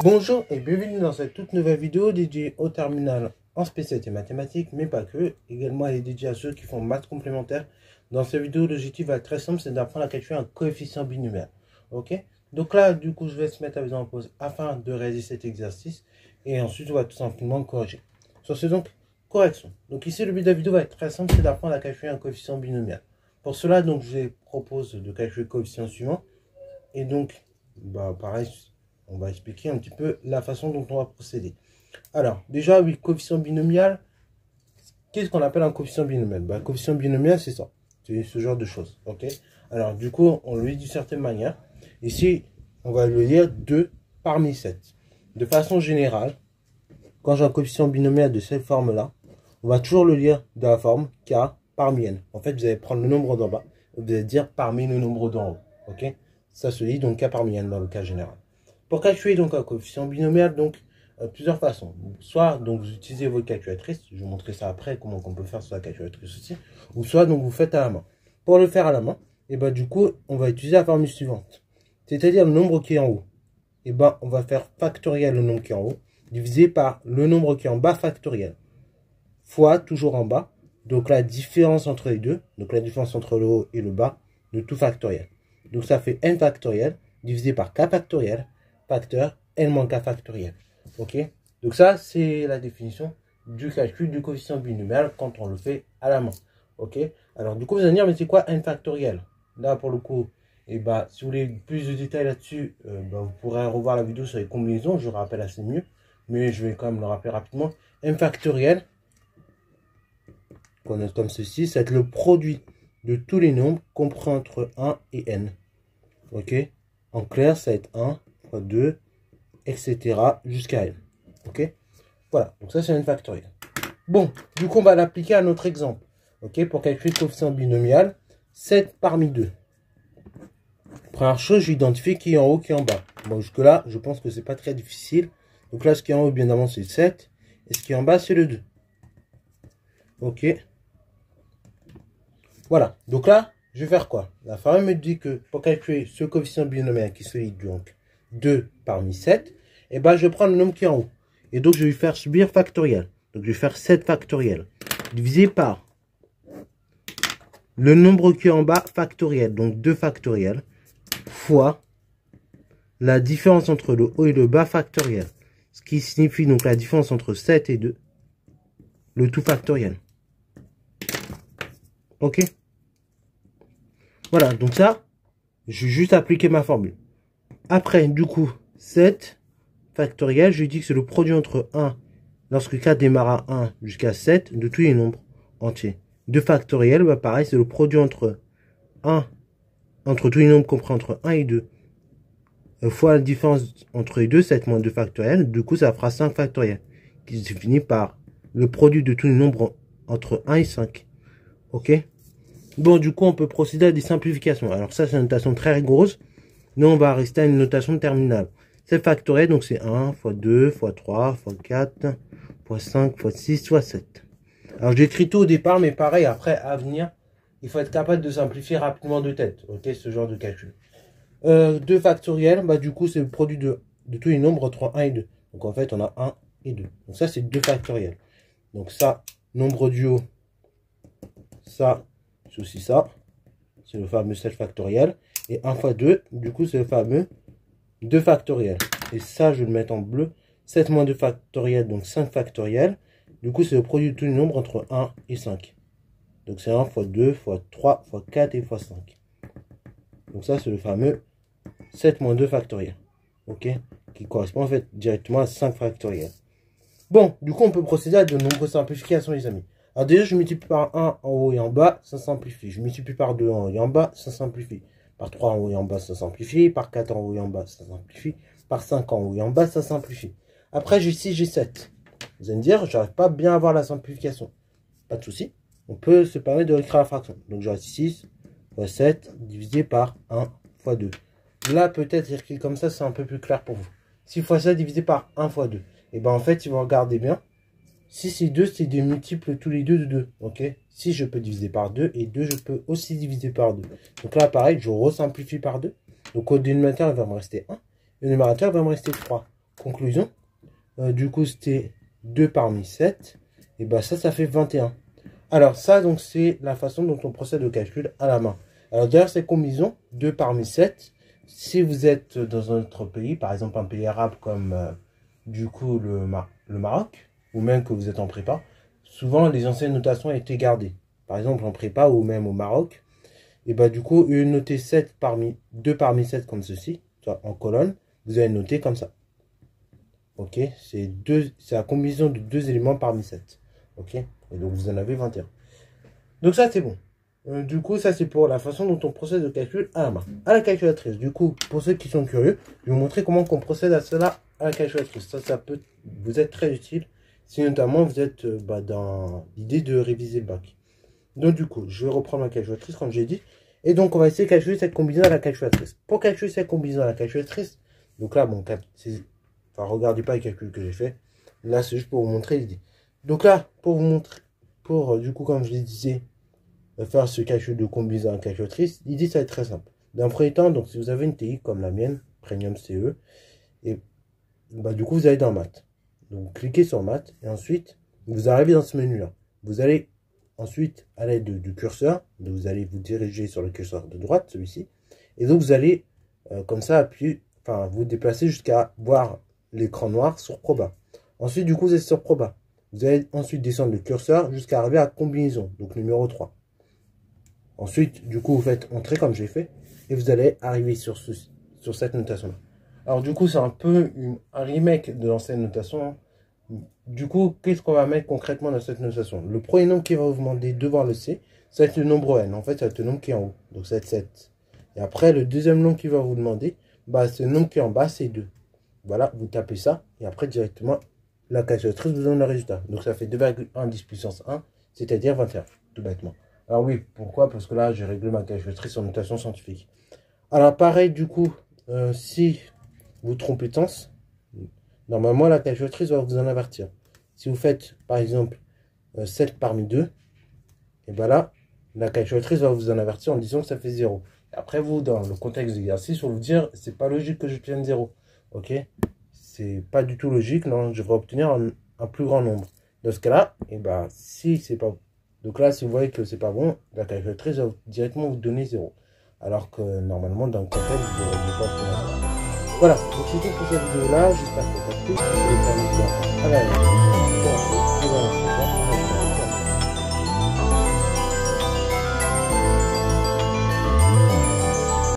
Bonjour et bienvenue dans cette toute nouvelle vidéo dédiée au terminal en spécialité mathématiques, mais pas que. Également, elle est dédiée à ceux qui font maths complémentaires. Dans cette vidéo, l'objectif va être très simple, c'est d'apprendre à calculer un coefficient binomial. Ok? Donc là, du coup, je vais se mettre à vous en pause afin de réaliser cet exercice. Et ensuite, on va tout simplement corriger. Sur ce, donc, correction. Donc ici, le but de la vidéo va être très simple, c'est d'apprendre à calculer un coefficient binomial. Pour cela, donc, je vous propose de calculer le coefficient suivant. Et donc, pareil, on va expliquer un petit peu la façon dont on va procéder. Alors, déjà, oui, coefficient binomial. Qu'est-ce qu'on appelle un coefficient binomial? Coefficient binomial, c'est ça. C'est ce genre de choses. Ok. Alors, du coup, on le lit d'une certaine manière. Ici, on va le lire 2 parmi 7. De façon générale, quand j'ai un coefficient binomial de cette forme-là, on va toujours le lire de la forme K parmi n. En fait, vous allez prendre le nombre d'en bas et vous allez dire parmi le nombre d'en haut. Ok. Ça se lit donc K parmi n dans le cas général. Pour calculer donc un coefficient binomial, donc plusieurs façons. Soit donc vous utilisez votre calculatrice, je vais vous montrer ça après, comment on peut faire sur la calculatrice aussi, ou soit donc vous faites à la main. Pour le faire à la main, et du coup, on va utiliser la formule suivante. C'est-à-dire le nombre qui est en haut. Et on va faire factoriel le nombre qui est en haut, divisé par le nombre qui est en bas factoriel. Fois toujours en bas, donc la différence entre les deux, donc la différence entre le haut et le bas, de tout factoriel. Donc ça fait n factoriel, divisé par k factoriel, facteur n moins k factoriel. Ok, donc ça c'est la définition du calcul du coefficient binomial quand on le fait à la main. Ok, alors du coup vous allez me dire, mais c'est quoi n factoriel? Là pour le coup, si vous voulez plus de détails là-dessus, vous pourrez revoir la vidéo sur les combinaisons, je rappelle assez mieux, mais je vais quand même le rappeler rapidement. n factoriel, qu'on note comme ceci, ça va être le produit de tous les nombres compris entre 1 et n. Ok, en clair ça va être 1 fois 2, etc. jusqu'à n. Ok, voilà, donc ça c'est n factoriel. Bon, du coup on va l'appliquer à notre exemple. Ok, pour calculer le coefficient binomial, 7 parmi 2. Première chose, je vais identifier qui est en haut, qui est en bas. Bon, jusque là, je pense que c'est pas très difficile. Donc là, ce qui est en haut, bien évidemment, c'est 7. Et ce qui est en bas, c'est le 2. Ok. Voilà, donc là, je vais faire quoi? La formule me dit que pour calculer ce coefficient binomial qui se lit donc 2 parmi 7, je vais prendre le nombre qui est en haut. Et donc, je vais lui faire subir factoriel. Donc, je vais faire 7 factoriel. Divisé par le nombre qui est en bas factoriel. Donc, 2 factoriel. Fois la différence entre le haut et le bas factoriel. Ce qui signifie donc la différence entre 7 et 2. Le tout factoriel. Ok. Voilà, donc ça, je vais juste appliquer ma formule. Après, du coup, 7 factoriel, je lui dis que c'est le produit entre 1, lorsque k démarre à 1 jusqu'à 7, de tous les nombres entiers. 2 factoriel, pareil, c'est le produit entre tous les nombres compris entre 1 et 2. Fois la différence entre les deux, 7 moins 2 factoriel, du coup ça fera 5 factoriel, qui se définit par le produit de tous les nombres entre 1 et 5. Ok. Bon, du coup, on peut procéder à des simplifications. Alors ça, c'est une notation très rigoureuse. Nous, on va rester à une notation de terminale. 7 factoriel, donc c'est 1 fois 2 fois 3 fois 4 fois 5 fois 6 fois 7. Alors, j'écris tout au départ, mais pareil, après, à venir, il faut être capable de simplifier rapidement de tête. Ok, ce genre de calcul. 2 factoriel, du coup, c'est le produit de tous les nombres entre 1 et 2. Donc, en fait, on a 1 et 2. Donc, ça, c'est 2 factoriel. Donc, ça, nombre du haut, ça, c'est aussi ça. C'est le fameux 7 factoriel. Et 1 fois 2, du coup, c'est le fameux 2 factoriel. Et ça, je vais le mettre en bleu. 7 moins 2 factoriel, donc 5 factoriel. Du coup, c'est le produit de tous les nombres entre 1 et 5. Donc, c'est 1 fois 2 fois 3 fois 4 et fois 5. Donc, ça, c'est le fameux 7 moins 2 factoriel. Ok, qui correspond en fait directement à 5 factoriel. Bon, du coup, on peut procéder à de nombreuses simplifications, les amis. Alors déjà, je multiplie par 1 en haut et en bas, ça simplifie. Je multiplie par 2 en haut et en bas, ça simplifie. Par 3 en haut et en bas, ça simplifie. Par 4 en haut et en bas, ça simplifie. Par 5 en haut et en bas, ça simplifie. Après, j'ai 6, j'ai 7. Vous allez me dire, j'arrive pas bien à voir la simplification. Pas de souci. On peut se permettre de réécrire la fraction. Donc, j'aurai 6 fois 7 divisé par 1 fois 2. Là, peut-être écrit comme ça, c'est un peu plus clair pour vous. 6 fois 7 divisé par 1 fois 2. Et en fait, si vous regardez bien, 6 et 2, c'est des multiples tous les deux de 2. Ok, 6, je peux diviser par 2. Et 2, je peux aussi diviser par 2. Donc là, pareil, je resimplifie par 2. Donc au dénominateur, il va me rester 1. Le numérateur, il va me rester 3. conclusion. Du coup, c'était 2 parmi 7. Et bah ça fait 21. Alors ça, donc, c'est la façon dont on procède au calcul à la main. Alors d'ailleurs, cette combinaison, 2 parmi 7, si vous êtes dans un autre pays, par exemple un pays arabe comme du coup le Maroc, ou même que vous êtes en prépa, souvent les anciennes notations ont été gardées. Par exemple en prépa ou même au Maroc, et bah du coup, une notée 2 parmi 7 comme ceci, soit en colonne, vous allez noter comme ça. Ok, c'est la combinaison de 2 éléments parmi 7. Ok, et donc vous en avez 21. Donc ça c'est bon. Du coup, ça c'est pour la façon dont on procède au calcul à la main. À la calculatrice, du coup, pour ceux qui sont curieux, je vais vous montrer comment on procède à cela à la calculatrice. Ça peut vous être très utile si notamment vous êtes dans l'idée de réviser le bac. Donc du coup, je vais reprendre ma calculatrice comme j'ai dit. Et donc on va essayer de calculer cette combinaison à la calculatrice. Pour calculer cette combinaison à la calculatrice, donc là, bon, enfin, regardez pas les calculs que j'ai fait. Là, c'est juste pour vous montrer l'idée. Donc là, pour vous montrer, du coup, comme je le disais, faire ce calcul de combinaison à la calculatrice, l'idée, ça va être très simple. D'un premier temps, donc si vous avez une TI comme la mienne, Premium CE, et bah, du coup, vous allez dans Maths. Donc, cliquez sur Maths, et ensuite, vous arrivez dans ce menu-là. Vous allez ensuite, à l'aide du curseur, vous allez vous diriger sur le curseur de droite, celui-ci, et donc vous allez, comme ça, appuyer, enfin, vous déplacer jusqu'à voir l'écran noir sur Proba. Ensuite, du coup, vous êtes sur Proba. Vous allez ensuite descendre le curseur jusqu'à arriver à combinaison, donc numéro 3. Ensuite, du coup, vous faites entrer comme j'ai fait, et vous allez arriver sur cette notation-là. Alors, du coup, c'est un peu un remake de l'ancienne notation. Du coup, qu'est-ce qu'on va mettre concrètement dans cette notation? Le premier nombre qui va vous demander devant le C, ça va être le nombre n. En fait, ça va être le nombre qui est en haut. Donc, ça va être 7. Et après, le deuxième nombre qui va vous demander, bah, c'est le nombre qui est en bas, c'est 2. Voilà, vous tapez ça. Et après, directement, la calculatrice vous donne le résultat. Donc, ça fait 2,1 10 puissance 1, c'est-à-dire 21, tout bêtement. Alors oui, pourquoi? Parce que là, j'ai réglé ma calculatrice en notation scientifique. Alors, pareil, du coup, si vous trompez de sens, normalement, la calculatrice va vous en avertir. Si vous faites, par exemple, 7 parmi 2, et bien là, la calculatrice va vous en avertir en disant que ça fait 0. Et après, vous, dans le contexte d'exercice, vous vous dire, c'est pas logique que j'obtienne 0. Ok? C'est pas du tout logique, non, je devrais obtenir un plus grand nombre. Dans ce cas-là, et ben, si c'est pas... Donc là, si vous voyez que c'est pas bon, la calculatrice va directement vous donner 0. Alors que, normalement, dans le contexte, vous ne devez pas obtenir 0. Voilà, donc c'est tout pour cette vidéo là, j'espère que ça vous a plu, si vous voulez faire une vidéo,